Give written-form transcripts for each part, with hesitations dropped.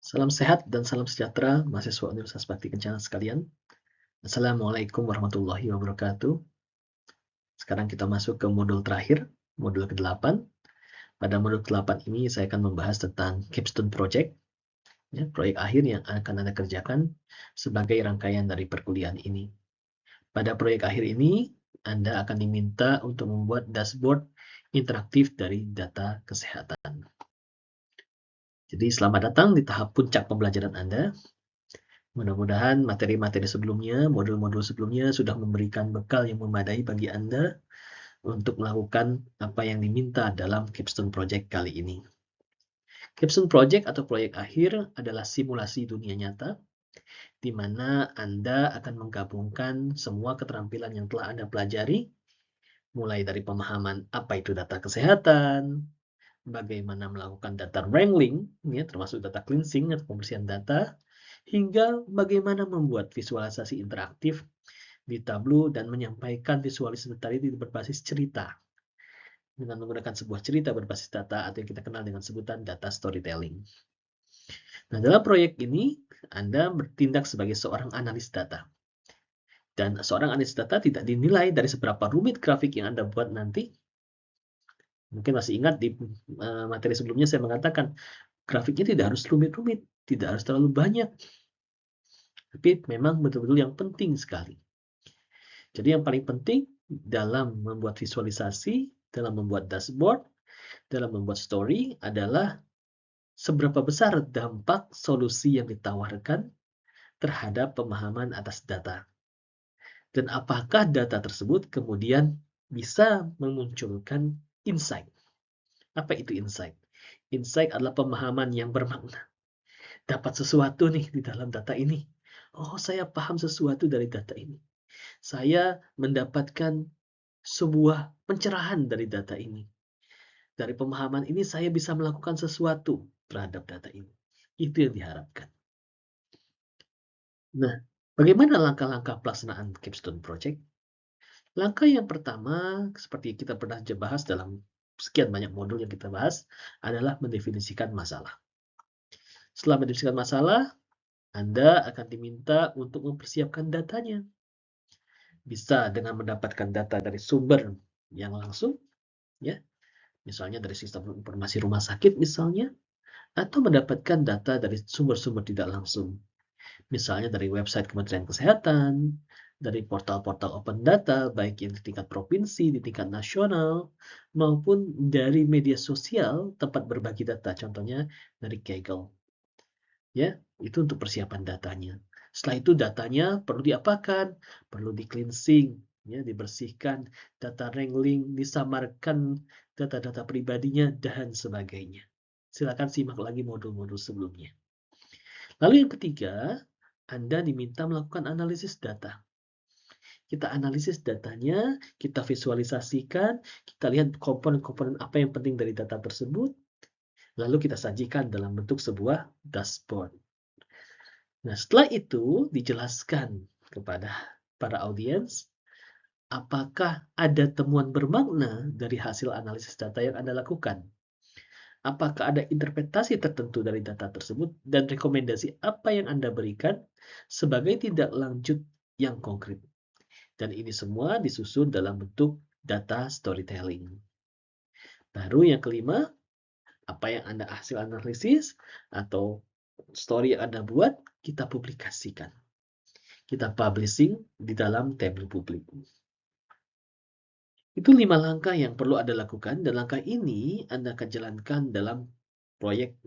Salam sehat dan salam sejahtera mahasiswa Universitas Bakti Kencana sekalian. Assalamualaikum warahmatullahi wabarakatuh. Sekarang kita masuk ke modul terakhir, modul ke-8. Pada modul ke-8 ini saya akan membahas tentang Capstone Project, ya, proyek akhir yang akan Anda kerjakan sebagai rangkaian dari perkuliahan ini. Pada proyek akhir ini, Anda akan diminta untuk membuat dashboard interaktif dari data kesehatan. Jadi selamat datang di tahap puncak pembelajaran Anda. Mudah-mudahan materi-materi sebelumnya, modul-modul sebelumnya sudah memberikan bekal yang memadai bagi Anda untuk melakukan apa yang diminta dalam Capstone Project kali ini. Capstone Project atau proyek akhir adalah simulasi dunia nyata, di mana Anda akan menggabungkan semua keterampilan yang telah Anda pelajari, mulai dari pemahaman apa itu data kesehatan, bagaimana melakukan data wrangling, ya, termasuk data cleansing atau pembersihan data, hingga bagaimana membuat visualisasi interaktif di Tableau dan menyampaikan visualisasi tadi berbasis cerita dengan menggunakan sebuah cerita berbasis data atau yang kita kenal dengan sebutan data storytelling. Nah, dalam proyek ini Anda bertindak sebagai seorang analis data. Dan seorang analis data tidak dinilai dari seberapa rumit grafik yang Anda buat nanti. Mungkin masih ingat di materi sebelumnya saya mengatakan grafiknya tidak harus rumit-rumit, tidak harus terlalu banyak. Tapi memang betul-betul yang penting sekali. Jadi yang paling penting dalam membuat visualisasi, dalam membuat dashboard, dalam membuat story adalah seberapa besar dampak solusi yang ditawarkan terhadap pemahaman atas data. Dan apakah data tersebut kemudian bisa memunculkan insight. Apa itu insight? Insight adalah pemahaman yang bermakna. Dapat sesuatu nih di dalam data ini. Oh, saya paham sesuatu dari data ini. Saya mendapatkan sebuah pencerahan dari data ini. Dari pemahaman ini saya bisa melakukan sesuatu terhadap data ini. Itu yang diharapkan. Nah, bagaimana langkah-langkah pelaksanaan Capstone Project? Langkah yang pertama, seperti kita pernah bahas dalam sekian banyak modul yang kita bahas, adalah mendefinisikan masalah. Setelah mendefinisikan masalah, Anda akan diminta untuk mempersiapkan datanya. Bisa dengan mendapatkan data dari sumber yang langsung, ya, misalnya dari sistem informasi rumah sakit misalnya, atau mendapatkan data dari sumber-sumber tidak langsung, misalnya dari website Kementerian Kesehatan, dari portal-portal open data, baik yang di tingkat provinsi, di tingkat nasional, maupun dari media sosial tempat berbagi data, contohnya dari Kaggle. Ya, itu untuk persiapan datanya. Setelah itu datanya perlu diapakan? Perlu di-cleansing, ya, dibersihkan, data wrangling, disamarkan data-data pribadinya, dan sebagainya. Silakan simak lagi modul-modul sebelumnya. Lalu yang ketiga, Anda diminta melakukan analisis data. Kita analisis datanya, kita visualisasikan, kita lihat komponen-komponen apa yang penting dari data tersebut, lalu kita sajikan dalam bentuk sebuah dashboard. Nah, setelah itu dijelaskan kepada para audiens, apakah ada temuan bermakna dari hasil analisis data yang Anda lakukan? Apakah ada interpretasi tertentu dari data tersebut dan rekomendasi apa yang Anda berikan sebagai tindak lanjut yang konkret? Dan ini semua disusun dalam bentuk data storytelling. Baru yang kelima, apa yang Anda hasil analisis atau story yang Anda buat, kita publikasikan. Kita publishing di dalam tabel publik. Itu 5 langkah yang perlu Anda lakukan, dan langkah ini Anda akan jalankan dalam proyek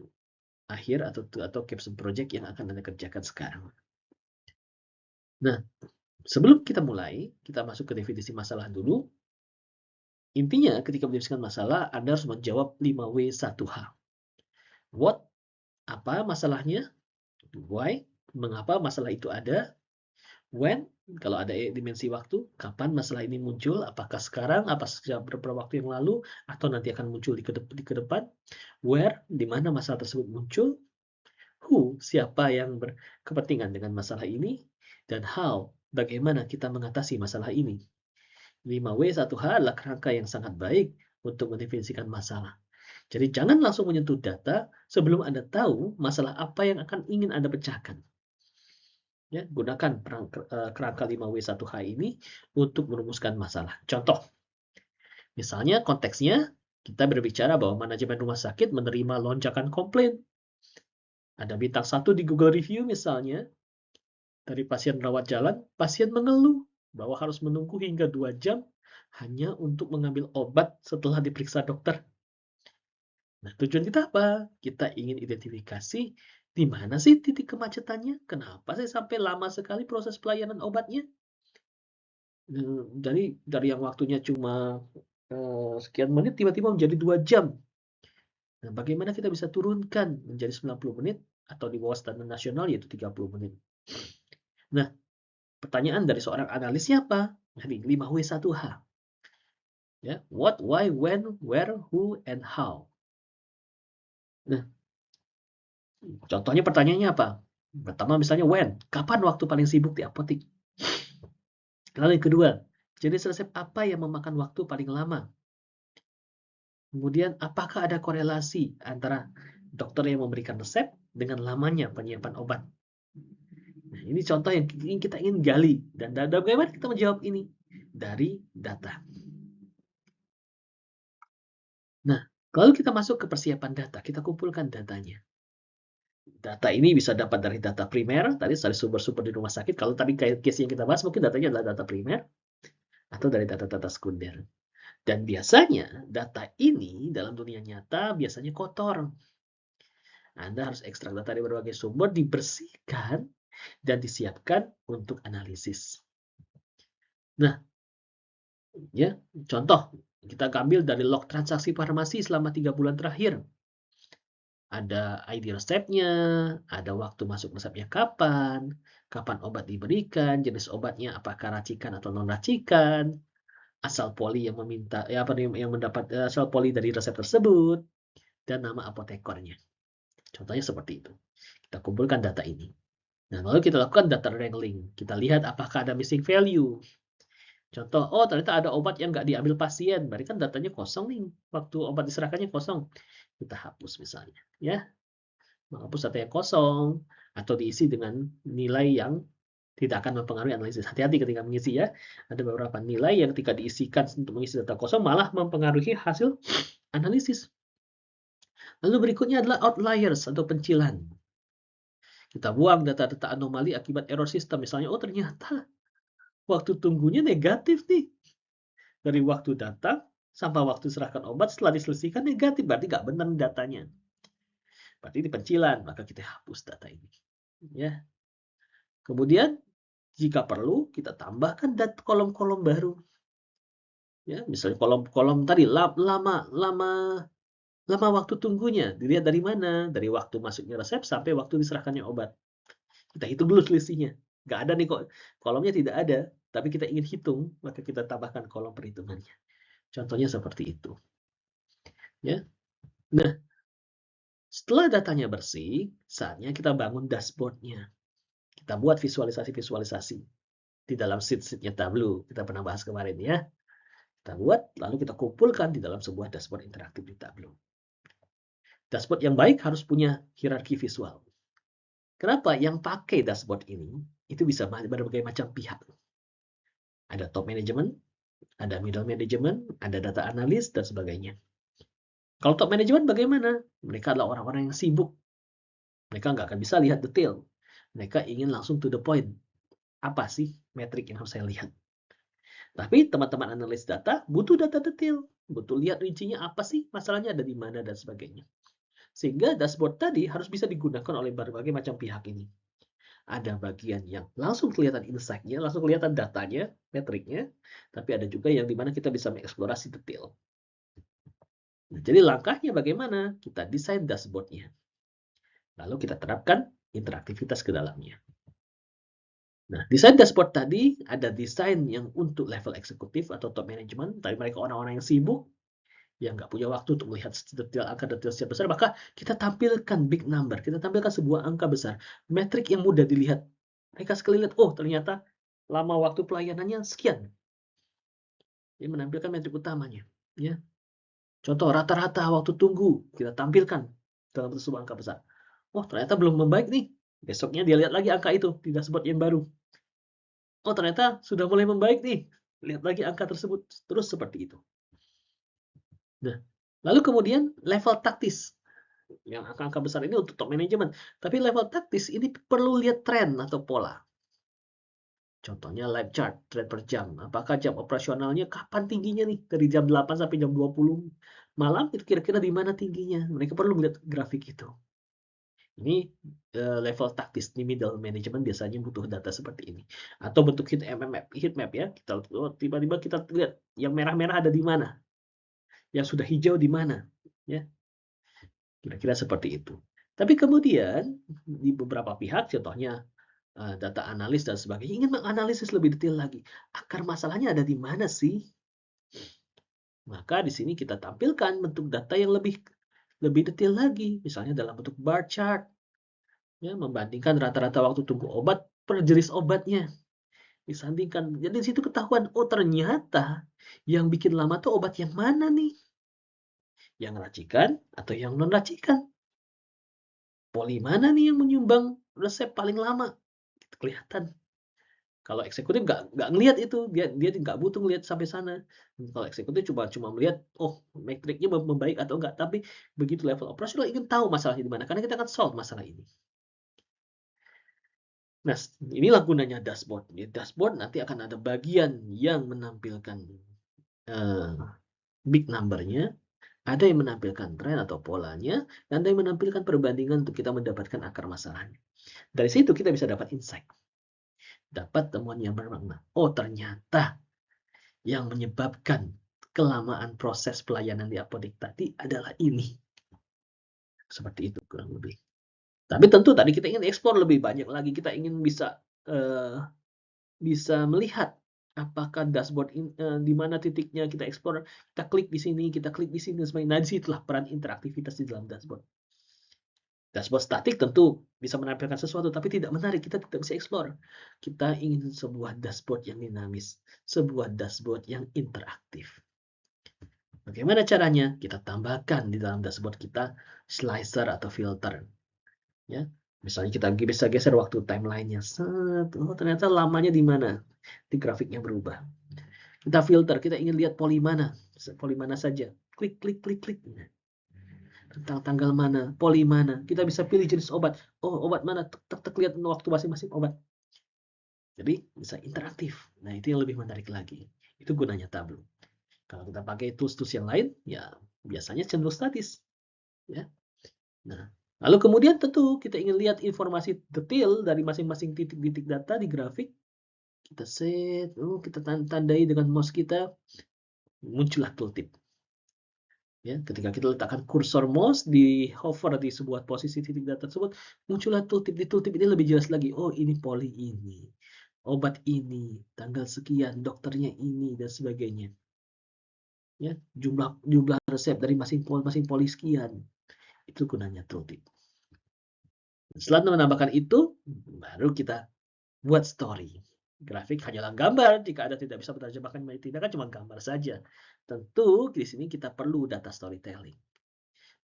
akhir atau capstone project yang akan Anda kerjakan sekarang. Nah, sebelum kita mulai, kita masuk ke definisi masalah dulu. Intinya, ketika mendefinisikan masalah, Anda harus menjawab 5W1H. What? Apa masalahnya? Why? Mengapa masalah itu ada? When? Kalau ada dimensi waktu, kapan masalah ini muncul? Apakah sekarang? Apa beberapa waktu yang lalu? Atau nanti akan muncul di ke depan? Where? Di mana masalah tersebut muncul? Who? Siapa yang berkepentingan dengan masalah ini? Dan how? Bagaimana kita mengatasi masalah ini? 5W1H adalah kerangka yang sangat baik untuk mendefinisikan masalah. Jadi jangan langsung menyentuh data sebelum Anda tahu masalah apa yang ingin Anda pecahkan. Ya, gunakan kerangka 5W1H ini untuk merumuskan masalah. Contoh, misalnya konteksnya kita berbicara bahwa manajemen rumah sakit menerima lonjakan komplain. Ada bintang 1 di Google Review misalnya, dari pasien rawat jalan, pasien mengeluh bahwa harus menunggu hingga 2 jam hanya untuk mengambil obat setelah diperiksa dokter. Nah, tujuan kita apa? Kita ingin identifikasi di mana sih titik kemacetannya? Kenapa sih sampai lama sekali proses pelayanan obatnya? Jadi dari yang waktunya cuma sekian menit tiba-tiba menjadi 2 jam. Nah, bagaimana kita bisa turunkan menjadi 90 menit atau di bawah standar nasional yaitu 30 menit. Nah, pertanyaan dari seorang analisnya apa? Jadi 5W1H. Ya, what, why, when, where, who, and how. Nah, contohnya pertanyaannya apa? Pertama misalnya when, kapan waktu paling sibuk di apotek? Lalu yang kedua, jenis resep apa yang memakan waktu paling lama? Kemudian apakah ada korelasi antara dokter yang memberikan resep dengan lamanya penyiapan obat? Nah, ini contoh yang kita ingin gali. Dan bagaimana kita menjawab ini? Dari data. Nah, kalau kita masuk ke persiapan data, kita kumpulkan datanya. Data ini bisa dapat dari data primer, tadi dari sumber-sumber di rumah sakit. Kalau tadi case yang kita bahas, mungkin datanya adalah data primer, atau dari data-data sekunder. Dan biasanya data ini dalam dunia nyata biasanya kotor. Anda harus ekstrak data dari berbagai sumber, dibersihkan, dan disiapkan untuk analisis. Nah, ya, contoh, kita ambil dari log transaksi farmasi selama 3 bulan terakhir. Ada ID resepnya, ada waktu masuk resepnya kapan, kapan obat diberikan, jenis obatnya apakah racikan atau non-racikan, asal poli yang meminta yang mendapat asal poli dari resep tersebut, dan nama apotekernya. Contohnya seperti itu. Kita kumpulkan data ini. Nah, lalu kita lakukan data wrangling. Kita lihat apakah ada missing value. Contoh, oh ternyata ada obat yang nggak diambil pasien. Berarti kan datanya kosong nih. Waktu obat diserahkannya kosong. Kita hapus misalnya. Ya, menghapus data yang kosong. Atau diisi dengan nilai yang tidak akan mempengaruhi analisis. Hati-hati ketika mengisi ya. Ada beberapa nilai yang ketika diisikan untuk mengisi data kosong malah mempengaruhi hasil analisis. Lalu berikutnya adalah outliers atau pencilan. Kita buang data-data anomali akibat error sistem. Misalnya, oh ternyata waktu tunggunya negatif nih. Dari waktu datang sampai waktu serahkan obat setelah diselesaikan negatif. Berarti nggak benar datanya. Berarti ini pencilan. Maka kita hapus data ini. Ya. Kemudian, jika perlu, kita tambahkan kolom-kolom baru. Ya, misalnya kolom-kolom tadi, lama waktu tunggunya. Dilihat dari mana? Dari waktu masuknya resep sampai waktu diserahkannya obat. Kita hitung dulu selisihnya. Nggak ada nih kok, kolomnya tidak ada, tapi kita ingin hitung, maka kita tambahkan kolom perhitungannya. Contohnya seperti itu. Ya. Nah, setelah datanya bersih, saatnya kita bangun dashboard-nya. Kita buat visualisasi-visualisasi di dalam sheet-sheetnya Tableau. Kita pernah bahas kemarin ya. Kita buat, lalu kita kumpulkan di dalam sebuah dashboard interaktif di Tableau. Dashboard yang baik harus punya hierarki visual. Kenapa? Yang pakai dashboard ini, itu bisa berbagai macam pihak. Ada top management, ada middle management, ada data analis, dan sebagainya. Kalau top management bagaimana? Mereka adalah orang-orang yang sibuk. Mereka nggak akan bisa lihat detail. Mereka ingin langsung to the point. Apa sih metrik yang harus saya lihat? Tapi teman-teman analis data butuh data detail. Butuh lihat rincinya apa sih, masalahnya ada di mana, dan sebagainya. Sehingga dashboard tadi harus bisa digunakan oleh berbagai macam pihak ini. Ada bagian yang langsung kelihatan insight-nya, langsung kelihatan datanya, metriknya, tapi ada juga yang dimana kita bisa mengeksplorasi detail. Nah, jadi langkahnya bagaimana? Kita desain dashboard-nya. Lalu kita terapkan interaktivitas ke dalamnya. Nah, desain dashboard tadi ada desain yang untuk level eksekutif atau top management, tapi mereka orang-orang yang sibuk, yang nggak punya waktu untuk melihat detail angka detail secara besar, maka kita tampilkan big number, kita tampilkan sebuah angka besar, metrik yang mudah dilihat. Mereka sekali lihat, oh ternyata lama waktu pelayanannya sekian. Dia menampilkan metrik utamanya, ya. Contoh rata-rata waktu tunggu kita tampilkan dalam sebuah angka besar. Oh, ternyata belum membaik nih. Besoknya dia lihat lagi angka itu di dashboard yang baru. Oh, ternyata sudah mulai membaik nih. Lihat lagi angka tersebut. Terus seperti itu. Nah, lalu kemudian level taktis. Yang angka-angka besar ini untuk top management. Tapi level taktis ini perlu lihat tren atau pola. Contohnya live chart, tren per jam. Apakah jam operasionalnya kapan tingginya nih? Dari jam 8 sampai jam 20 malam itu kira-kira di mana tingginya? Mereka perlu melihat grafik itu. Ini level taktis di middle management biasanya butuh data seperti ini. Atau bentuk heat map ya. Kita tiba-tiba kita lihat yang merah-merah ada di mana, yang sudah hijau di mana, ya. Kira-kira seperti itu. Tapi kemudian di beberapa pihak, contohnya data analis dan sebagainya, ingin menganalisis lebih detail lagi. Akar masalahnya ada di mana sih? Maka di sini kita tampilkan bentuk data yang lebih detail lagi, misalnya dalam bentuk bar chart. Ya, membandingkan rata-rata waktu tunggu obat per jenis obatnya. Disandingkan. Jadi di situ ketahuan, oh ternyata yang bikin lama tuh obat yang mana nih? Yang racikan atau yang non racikan? Poli mana nih yang menyumbang resep paling lama? Itu kelihatan. Kalau eksekutif nggak ngelihat itu, dia nggak butuh ngelihat sampai sana. Kalau eksekutif cuma melihat, oh metriknya membaik atau enggak. Tapi begitu level operasional ingin tahu masalahnya di mana, karena kita akan solve masalah ini. Nah, inilah gunanya dashboard. Di dashboard nanti akan ada bagian yang menampilkan big number-nya, ada yang menampilkan tren atau polanya, dan ada yang menampilkan perbandingan untuk kita mendapatkan akar masalahnya. Dari situ kita bisa dapat insight. Dapat temuan yang bermakna. Oh, ternyata yang menyebabkan kelamaan proses pelayanan di apotek tadi adalah ini. Seperti itu kurang lebih. Tapi tentu tadi kita ingin eksplor lebih banyak lagi. Kita ingin bisa melihat apakah dashboard di mana titiknya kita eksplor. Kita klik di sini, kita klik di sini, dan sebagainya. Nah, disitulah peran interaktivitas di dalam dashboard. Dashboard statik tentu bisa menampilkan sesuatu, tapi tidak menarik. Kita tidak bisa eksplor. Kita ingin sebuah dashboard yang dinamis, sebuah dashboard yang interaktif. Bagaimana caranya? Kita tambahkan di dalam dashboard kita slicer atau filter. Ya, misalnya kita bisa geser waktu timeline-nya. Oh, ternyata lamanya di mana? Di grafiknya berubah. Kita filter, kita ingin lihat poli mana saja. Klik, klik, klik, klik. Tentang tanggal mana, poli mana. Kita bisa pilih jenis obat. Oh, obat mana? Tek, tek, lihat waktu masing-masing obat. Jadi bisa interaktif. Nah, itu yang lebih menarik lagi. Itu gunanya Tableau. Kalau kita pakai tools-tools yang lain, ya biasanya cenderung statis. Ya. Nah, lalu kemudian tentu kita ingin lihat informasi detail dari masing-masing titik-titik data di grafik. Kita set, kita tandai dengan mouse kita, muncullah tooltip. Ya, ketika kita letakkan kursor mouse di hover di sebuah posisi titik data tersebut, muncullah tooltip. Di tooltip ini lebih jelas lagi. Oh, ini poli ini, obat ini, tanggal sekian, dokternya ini, dan sebagainya. Ya, jumlah resep dari masing poli sekian. Itu gunanya tooltip. Setelah menambahkan itu, baru kita buat story. Grafik hanyalah gambar, jika Anda tidak bisa menerjemahkan menjadi tindakan cuma gambar saja. Tentu di sini kita perlu data storytelling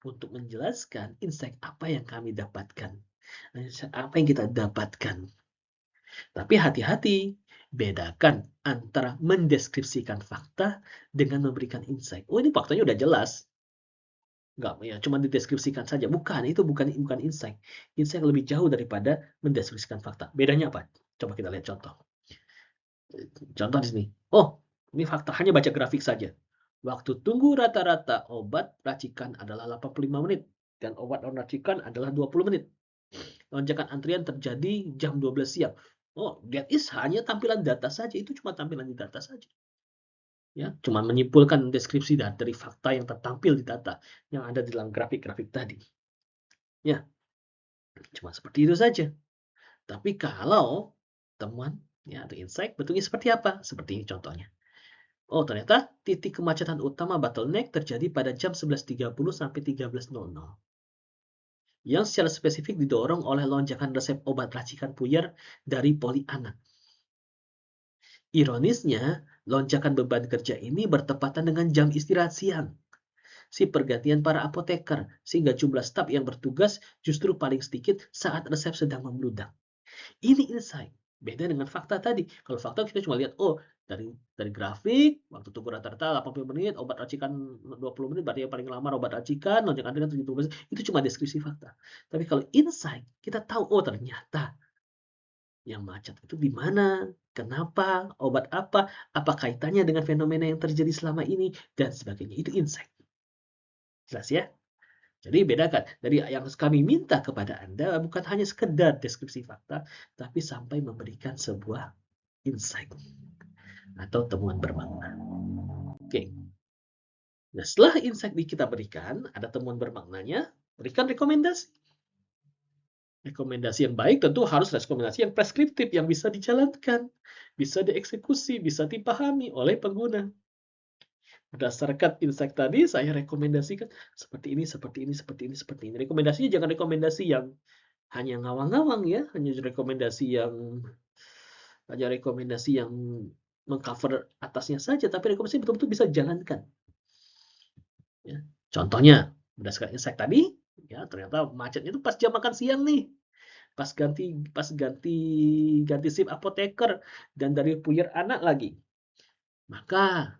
untuk menjelaskan insight apa yang kami dapatkan, apa yang kita dapatkan. Tapi hati-hati, bedakan antara mendeskripsikan fakta dengan memberikan insight. Oh, ini faktanya udah jelas. Nggak, ya, cuma dideskripsikan saja. Bukan, itu bukan insight. Insight lebih jauh daripada mendeskripsikan fakta. Bedanya apa? Coba kita lihat contoh. Contoh di sini. Oh, ini fakta, hanya baca grafik saja. Waktu tunggu rata-rata obat racikan adalah 85 menit. Dan obat non-racikan adalah 20 menit. Lonjakan antrian terjadi jam 12 siang. Oh, that is hanya tampilan data saja. Itu cuma tampilan di data saja. Ya, cuma menyimpulkan deskripsi dari fakta yang tertampil di data yang ada di dalam grafik-grafik tadi. Ya, cuma seperti itu saja. Tapi kalau temuan ya, atau insight bentuknya seperti apa? Seperti ini contohnya. Oh, ternyata titik kemacetan utama bottleneck terjadi pada jam 11.30 sampai 13.00. Yang secara spesifik didorong oleh lonjakan resep obat racikan puyer dari poli anak. Ironisnya, lonjakan beban kerja ini bertepatan dengan jam istirahat siang. si pergantian para apoteker, sehingga jumlah staf yang bertugas justru paling sedikit saat resep sedang membludak. Ini insight, beda dengan fakta tadi. Kalau fakta kita cuma lihat, oh dari grafik, waktu tunggu rata-rata 80 menit, obat racikan 20 menit, berarti yang paling lama obat racikan, lonjakan adegan 70 menit, itu cuma deskripsi fakta. Tapi kalau insight, kita tahu, oh ternyata yang macet itu di mana, kenapa, obat apa kaitannya dengan fenomena yang terjadi selama ini, dan sebagainya. Itu insight. Jelas ya? Jadi bedakan, dari yang kami minta kepada Anda bukan hanya sekedar deskripsi fakta, tapi sampai memberikan sebuah insight atau temuan bermakna. Oke. Nah, setelah insight kita berikan, ada temuan bermaknanya, berikan rekomendasi. Rekomendasi yang baik tentu harus rekomendasi yang preskriptif, yang bisa dijalankan, bisa dieksekusi, bisa dipahami oleh pengguna. Berdasarkan insight tadi, saya rekomendasikan seperti ini, seperti ini, seperti ini, seperti ini. Rekomendasinya jangan rekomendasi yang hanya ngawang-ngawang ya, hanya rekomendasi yang mengcover atasnya saja, tapi rekomendasi betul-betul bisa dijalankan. Ya. Contohnya, berdasarkan insight tadi, ya ternyata macetnya itu pas jam makan siang nih. Pas ganti SIM apoteker dan dari puyer anak lagi. Maka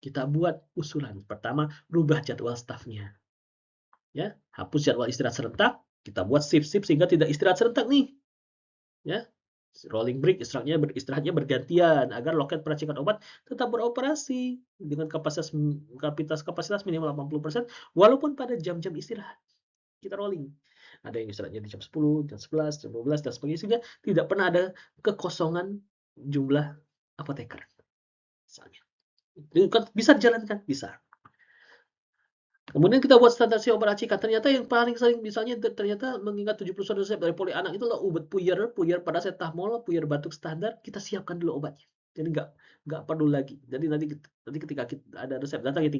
kita buat usulan. Pertama, rubah jadwal stafnya. Ya, hapus jadwal istirahat serentak, kita buat shift-shift sehingga tidak istirahat serentak nih. Ya, rolling break istirahatnya bergantian agar loket peracikan obat tetap beroperasi dengan kapasitas minimal 80% walaupun pada jam-jam istirahat. Kita rolling. Ada yang istirahatnya di jam 10, jam 11, jam 12, dan sebagainya, sehingga tidak pernah ada kekosongan jumlah apoteker. Misalnya. Itu kan bisa dijalankan, bisa. Kemudian kita buat standarisasi obat racikan. Ternyata yang paling sering misalnya ternyata mengingat 70% resep dari poli anak itu adalah obat puyer paracetamol, puyer batuk standar, kita siapkan dulu obatnya. Jadi nggak perlu lagi. Jadi nanti ketika ada resep datang ya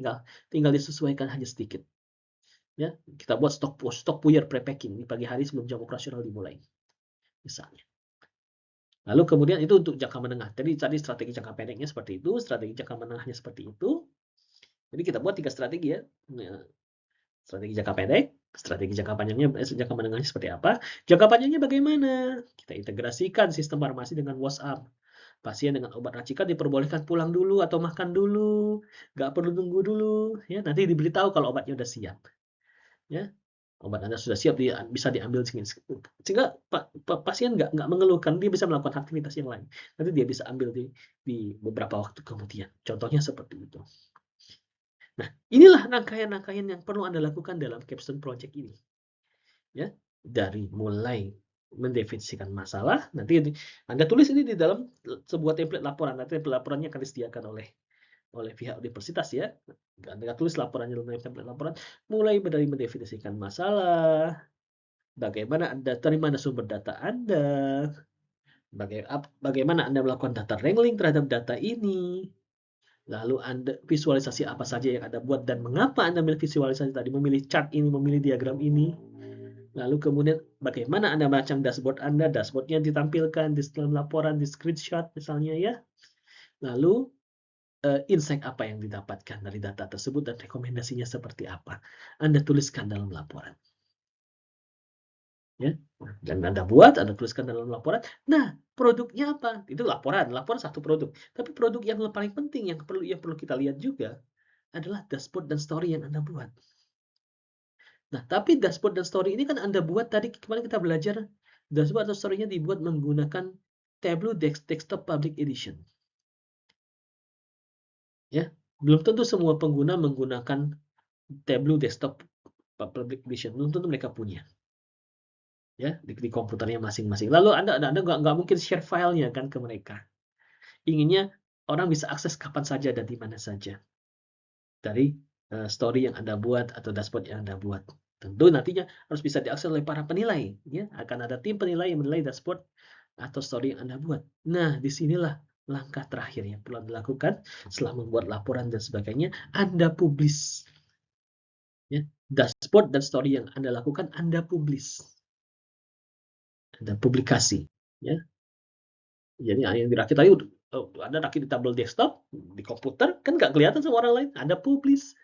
tinggal disesuaikan hanya sedikit. Ya, kita buat stok puyer pre-packing di pagi hari sebelum jam operasional dimulai. Misalnya. Lalu kemudian itu untuk jangka menengah. Jadi tadi strategi jangka pendeknya seperti itu, strategi jangka menengahnya seperti itu. Jadi kita buat 3 strategi ya. Strategi jangka pendek, strategi jangka panjangnya, jangka menengahnya seperti apa. Jangka panjangnya bagaimana? Kita integrasikan sistem farmasi dengan WhatsApp. Pasien dengan obat racikan diperbolehkan pulang dulu atau makan dulu, nggak perlu nunggu dulu. Ya, nanti diberitahu kalau obatnya udah siap. Ya, obat Anda sudah siap, bisa diambil sehingga pasien nggak mengeluhkan, dia bisa melakukan aktivitas yang lain. Nanti dia bisa ambil di beberapa waktu kemudian. Contohnya seperti itu. Nah, inilah rangkaian-rangkaian yang perlu Anda lakukan dalam capstone project ini. Ya, dari mulai mendefinisikan masalah, nanti Anda tulis ini di dalam sebuah template laporan. Nanti laporannya akan disediakan oleh pihak universitas ya. Anda tulis laporannya dalam template laporan, mulai dari mendefinisikan masalah, bagaimana Anda terima sumber data Anda, bagaimana Anda melakukan data wrangling terhadap data ini, lalu Anda visualisasi apa saja yang Anda buat dan mengapa Anda memilih visualisasi tadi, memilih chart ini, memilih diagram ini, lalu kemudian bagaimana Anda merancang dashboard Anda, dashboardnya ditampilkan di dalam laporan, di screenshot misalnya ya, lalu insight apa yang didapatkan dari data tersebut dan rekomendasinya seperti apa. Anda tuliskan dalam laporan. Ya, dan Anda buat, Anda tuliskan dalam laporan. Nah, produknya apa? Itu laporan satu produk. Tapi produk yang paling penting yang perlu kita lihat juga adalah dashboard dan story yang Anda buat. Nah, tapi dashboard dan story ini kan Anda buat tadi kemarin kita belajar dashboard atau story-nya dibuat menggunakan Tableau Desktop Public Edition. Ya, belum tentu semua pengguna menggunakan Tableau Desktop Public Edition. Belum tentu mereka punya. Ya, di komputernya masing-masing. Lalu Anda nggak mungkin share filenya kan ke mereka. Inginnya orang bisa akses kapan saja dan di mana saja dari story yang Anda buat atau dashboard yang Anda buat. Tentu nantinya harus bisa diakses oleh para penilai. Ya, akan ada tim penilai yang menilai dashboard atau story yang Anda buat. Nah, disinilah langkah terakhir yang perlu Anda lakukan setelah membuat laporan dan sebagainya. Anda publish. Ya, dashboard dan story yang Anda lakukan, Anda publish. Anda publikasi. Ya. Jadi yang dirakit tadi Anda rakit di tabel desktop, di komputer, kan nggak kelihatan sama orang lain. Anda publish.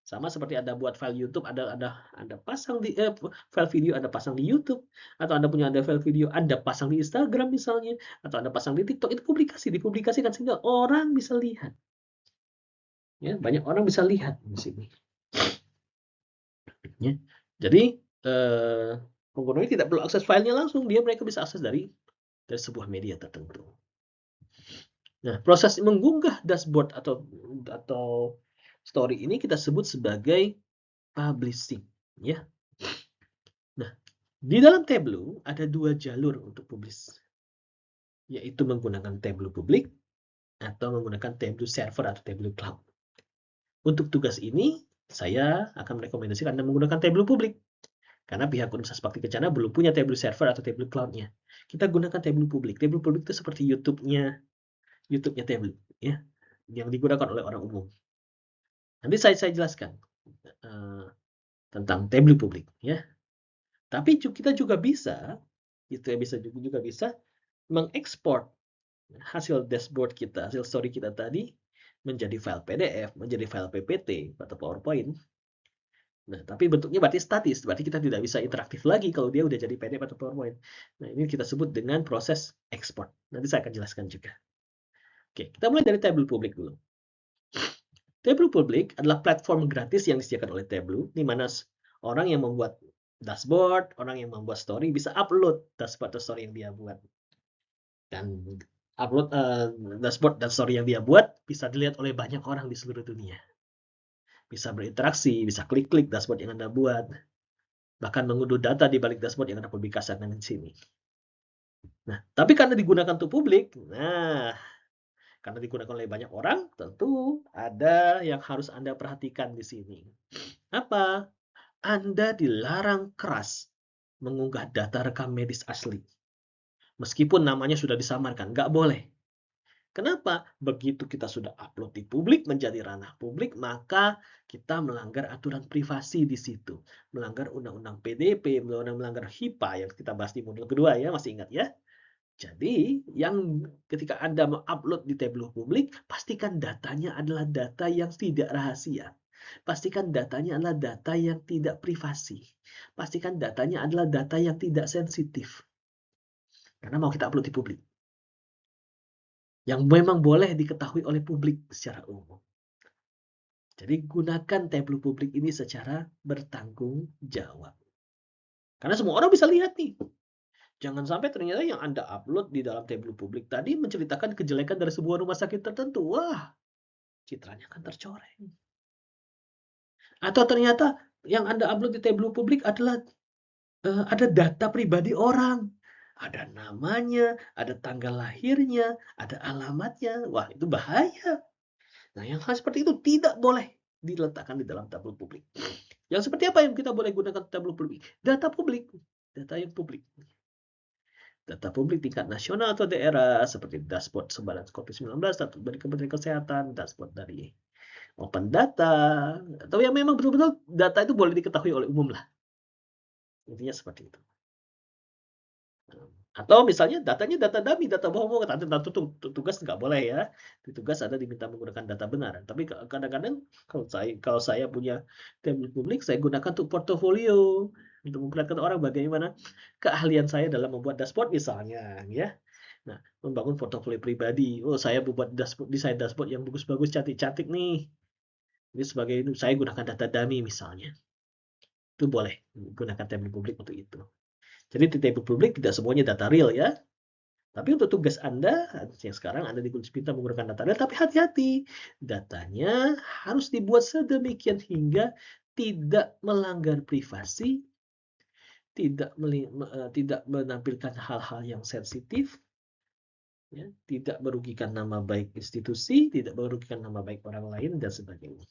Sama seperti Anda buat file YouTube, Anda pasang di file video Anda pasang di YouTube, atau Anda punya ada file video Anda pasang di Instagram misalnya, atau Anda pasang di TikTok, itu dipublikasikan sehingga orang bisa lihat. Ya, banyak orang bisa lihat di sini. Ya. Jadi pengguna ini tidak perlu akses filenya langsung, mereka bisa akses dari sebuah media tertentu. Nah, proses mengunggah dashboard atau story ini kita sebut sebagai publishing, ya. Nah, di dalam Tableau ada 2 jalur untuk publish, yaitu menggunakan Tableau publik atau menggunakan Tableau server atau Tableau cloud. Untuk tugas ini, saya akan merekomendasikan Anda menggunakan Tableau publik. Karena pihak Universitas Bakti Kencana belum punya Tableau server atau Tableau cloud-nya. Kita gunakan Tableau publik. Tableau publik itu seperti YouTube-nya Tableau, ya, yang digunakan oleh orang umum. Nanti saya jelaskan tentang Tableau publik, ya. Tapi kita juga bisa, juga bisa mengekspor hasil dashboard kita, hasil story kita tadi menjadi file PDF, menjadi file PPT atau PowerPoint. Nah, tapi bentuknya berarti statis, berarti kita tidak bisa interaktif lagi kalau dia udah jadi PDF atau PowerPoint. Nah, ini kita sebut dengan proses ekspor. Nanti saya akan jelaskan juga. Oke, kita mulai dari Tableau publik dulu. Tableau publik adalah platform gratis yang disediakan oleh Tableau, di mana orang yang membuat dashboard, orang yang membuat story bisa upload dashboard atau story yang dia buat. Dan upload dashboard dan story yang dia buat bisa dilihat oleh banyak orang di seluruh dunia. Bisa berinteraksi, bisa klik-klik dashboard yang Anda buat, bahkan mengunduh data di balik dashboard yang Anda publikasikan di sini. Nah, tapi karena digunakan untuk publik, karena digunakan oleh banyak orang, tentu ada yang harus Anda perhatikan di sini. Apa? Anda dilarang keras mengunggah data rekam medis asli. Meskipun namanya sudah disamarkan, nggak boleh. Kenapa? Begitu kita sudah upload di publik, menjadi ranah publik, maka kita melanggar aturan privasi di situ. Melanggar Undang-Undang PDP, melanggar HIPAA yang kita bahas di modul kedua ya, masih ingat ya? Jadi, ketika Anda mengupload di Tableau publik, pastikan datanya adalah data yang tidak rahasia. Pastikan datanya adalah data yang tidak privasi. Pastikan datanya adalah data yang tidak sensitif. Karena mau kita upload di publik. Yang memang boleh diketahui oleh publik secara umum. Jadi gunakan Tableau publik ini secara bertanggung jawab. Karena semua orang bisa lihat nih. Jangan sampai ternyata yang Anda upload di dalam Tableau publik tadi menceritakan kejelekan dari sebuah rumah sakit tertentu. Wah, citranya akan tercoreng. Atau ternyata yang Anda upload di Tableau publik adalah ada data pribadi orang. Ada namanya, ada tanggal lahirnya, ada alamatnya. Wah, itu bahaya. Nah, yang hal seperti itu tidak boleh diletakkan di dalam Tableau publik. Yang seperti apa yang kita boleh gunakan Tableau publik? Data publik, data yang publik. Data publik tingkat nasional atau daerah, seperti dashboard sebaran COVID-19 atau dari Kementerian Kesehatan, dashboard dari open data, atau yang memang betul-betul data itu boleh diketahui oleh umum lah. Intinya seperti itu. Atau misalnya datanya data dummy, data bohong, tentu tugas nggak boleh ya. Di tugas ada diminta menggunakan data benar. Tapi kadang-kadang kalau saya punya Tableau publik, saya gunakan untuk portofolio untuk memperlihatkan orang bagaimana keahlian saya dalam membuat dashboard misalnya, ya. Nah, membangun portofolio pribadi. Oh, saya membuat desain dashboard yang bagus-bagus, cantik-cantik nih. Ini sebagai saya gunakan data dummy misalnya. Itu boleh gunakan Tableau publik untuk itu. Jadi di Tableau publik tidak semuanya data real ya. Tapi untuk tugas Anda, yang sekarang Anda diminta menggunakan data real, tapi hati-hati. Datanya harus dibuat sedemikian hingga tidak melanggar privasi, tidak menampilkan hal-hal yang sensitif, ya, tidak merugikan nama baik institusi, tidak merugikan nama baik orang lain, dan sebagainya.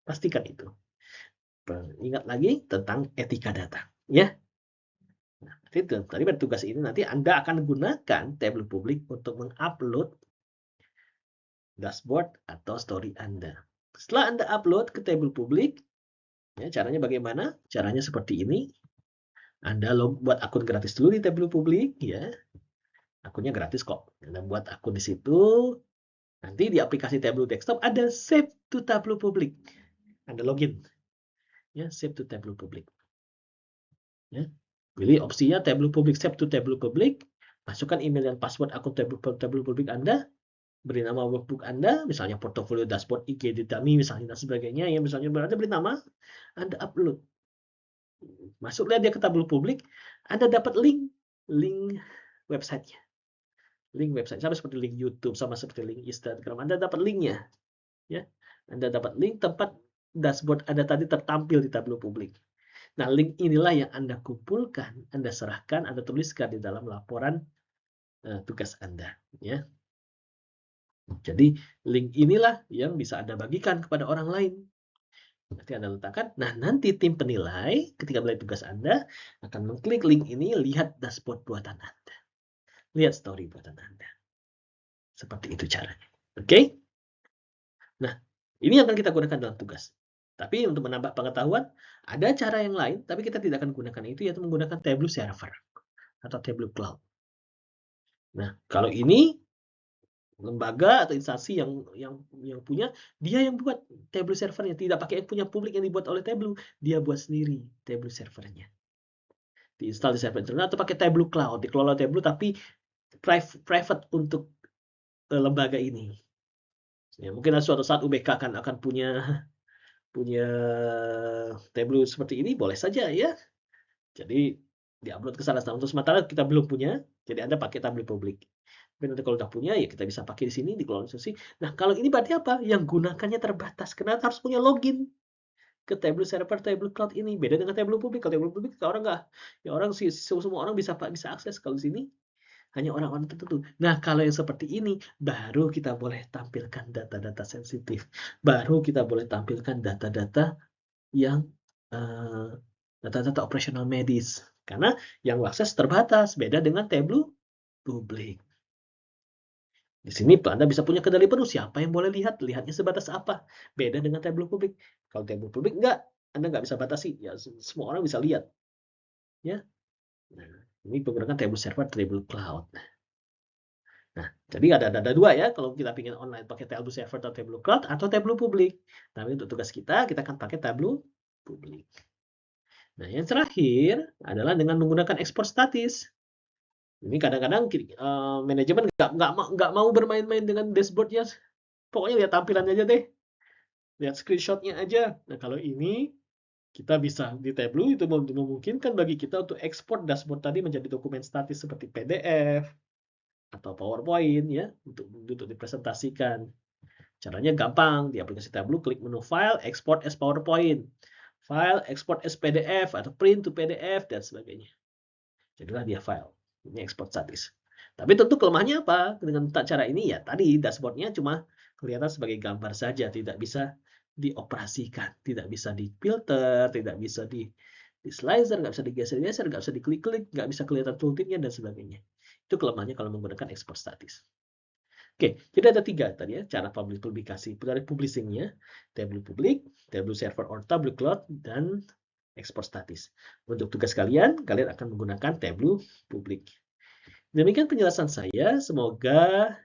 Pastikan itu. Ingat lagi tentang etika data. Ya. Nah, itu tadi tugas ini nanti Anda akan gunakan Tableau publik untuk mengupload dashboard atau story Anda. Setelah Anda upload ke Tableau publik, ya, caranya bagaimana? Caranya seperti ini. Anda buat akun gratis dulu di Tableau publik, ya. Akunnya gratis kok. Anda buat akun di situ. Nanti di aplikasi Tableau Desktop ada Save to Tableau publik. Anda login. ya, save to table public. Ya. Pilih opsinya table public, save to table public, masukkan email dan password akun table public Anda, beri nama workbook Anda, misalnya portofolio dashboard IG Ditami misalnya dan sebagainya ya, misalnya Anda beri nama, Anda upload. Masuklah dia ke tabel publik, Anda dapat link websitenya. Link website sama seperti link YouTube, sama seperti link Instagram. Anda dapat linknya, ya. Anda dapat link tempat dashboard Anda tadi tertampil di tabel publik. Nah, link inilah yang Anda kumpulkan, Anda serahkan, Anda tuliskan di dalam laporan tugas Anda, ya. Jadi link inilah yang bisa Anda bagikan kepada orang lain. Nanti Anda letakkan, nah nanti tim penilai ketika melihat tugas Anda akan mengklik link ini, lihat dashboard buatan Anda. Lihat story buatan Anda. Seperti itu caranya. Oke? Nah, ini akan kita gunakan dalam tugas. Tapi untuk menambah pengetahuan, ada cara yang lain, tapi kita tidak akan gunakan itu, yaitu menggunakan Tableau Server atau Tableau Cloud. Nah, kalau ini lembaga atau instansi yang punya, dia yang buat Tableau servernya, tidak pakai yang punya publik yang dibuat oleh Tableau, dia buat sendiri Tableau servernya. Diinstal di server internal atau pakai Tableau Cloud, dikelola Tableau tapi private untuk lembaga ini. Ya, mungkin suatu saat UBK akan punya Tableau seperti ini, boleh saja ya. Jadi diupload ke sana. Untuk sementara kita belum punya, jadi Anda pakai Tableau publik. Tapi nanti kalau udah punya, ya kita bisa pakai di sini, dikelola instansi. Nah, kalau ini berarti apa? Yang gunakannya terbatas. Kenapa harus punya login ke Tableau Server, Tableau Cloud ini? Beda dengan Tableau publik. Kalau Tableau publik, orang nggak, ya orang semua orang bisa akses. Kalau di sini hanya orang-orang tertentu. Nah, kalau yang seperti ini, baru kita boleh tampilkan data-data sensitif. Baru kita boleh tampilkan data-data yang data-data operasional medis. Karena yang akses terbatas, beda dengan Tableau publik. Di sini Anda bisa punya kendali penuh, siapa yang boleh lihat, lihatnya sebatas apa. Beda dengan Tableau publik. Kalau Tableau publik enggak, Anda nggak bisa batasi, ya semua orang bisa lihat. Ya. Nah, ini menggunakan Tableau Server, Tableau Cloud. Nah, jadi ada dua ya, kalau kita ingin online pakai Tableau Server atau Tableau Cloud atau Tableau publik. Tapi untuk tugas kita akan pakai Tableau publik. Nah, yang terakhir adalah dengan menggunakan ekspor statis. Ini kadang-kadang manajemen nggak mau bermain-main dengan dashboardnya. Pokoknya lihat tampilannya aja deh. Lihat screenshotnya aja. Nah, kalau ini kita bisa di Tableau itu memungkinkan bagi kita untuk ekspor dashboard tadi menjadi dokumen statis seperti PDF atau PowerPoint ya untuk dipresentasikan. Caranya gampang, di aplikasi Tableau klik menu File, Export as PowerPoint, File, Export as PDF atau Print to PDF dan sebagainya. Jadilah dia file. Ini ekspor statis. Tapi tentu kelemahannya apa? Dengan cara ini ya tadi dashboardnya cuma kelihatan sebagai gambar saja, tidak bisa dioperasikan, tidak bisa difilter, tidak bisa di slicer, nggak bisa digeser-geser, nggak bisa diklik-klik, nggak bisa kelihatan tooltipnya dan sebagainya. Itu kelemahannya kalau menggunakan ekspor statis. Oke, jadi ada 3 tadi ya cara publikasi. Dari publishing-nya, Tableau publik, Tableau server or Tableau cloud, dan ekspor statis. Untuk tugas kalian akan menggunakan Tableau publik. Demikian penjelasan saya. Semoga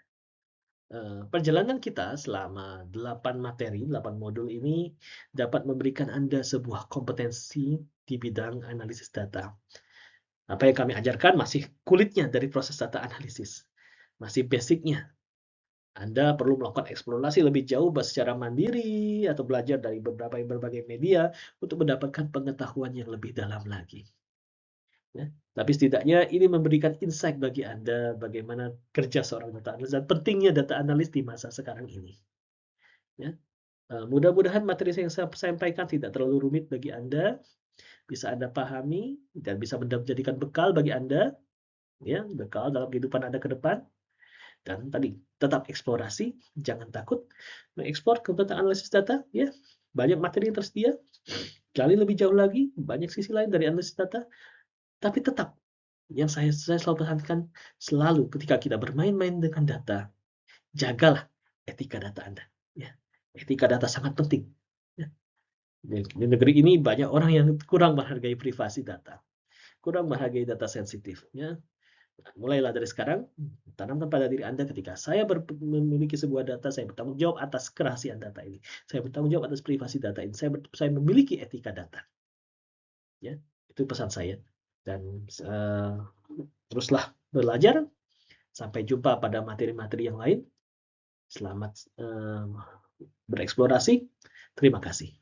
perjalanan kita selama 8 materi, 8 modul ini dapat memberikan Anda sebuah kompetensi di bidang analisis data. Apa yang kami ajarkan masih kulitnya dari proses data analisis. Masih basicnya. Anda perlu melakukan eksplorasi lebih jauh secara mandiri atau belajar dari berbagai media untuk mendapatkan pengetahuan yang lebih dalam lagi. Ya. Tapi setidaknya ini memberikan insight bagi Anda bagaimana kerja seorang data analis dan pentingnya data analis di masa sekarang ini. Ya. Mudah-mudahan materi yang saya sampaikan tidak terlalu rumit bagi Anda, bisa Anda pahami dan bisa menjadikan bekal bagi Anda, ya, bekal dalam kehidupan Anda ke depan. Dan tadi tetap eksplorasi, jangan takut mengekspor ke data analisis data, ya. Banyak materi yang tersedia, gali lebih jauh lagi, banyak sisi lain dari analisis data, tapi tetap yang saya selalu pesankan selalu ketika kita bermain-main dengan data, jagalah etika data Anda, ya. Etika data sangat penting, ya. Di negeri ini banyak orang yang kurang menghargai privasi data, kurang menghargai data sensitif, ya. Mulailah dari sekarang, tanamkan pada diri Anda ketika saya memiliki sebuah data, saya bertanggung jawab atas kerahasiaan data ini. Saya bertanggung jawab atas privasi data ini. Saya memiliki etika data. Ya, itu pesan saya. Dan teruslah belajar. Sampai jumpa pada materi-materi yang lain. Selamat bereksplorasi. Terima kasih.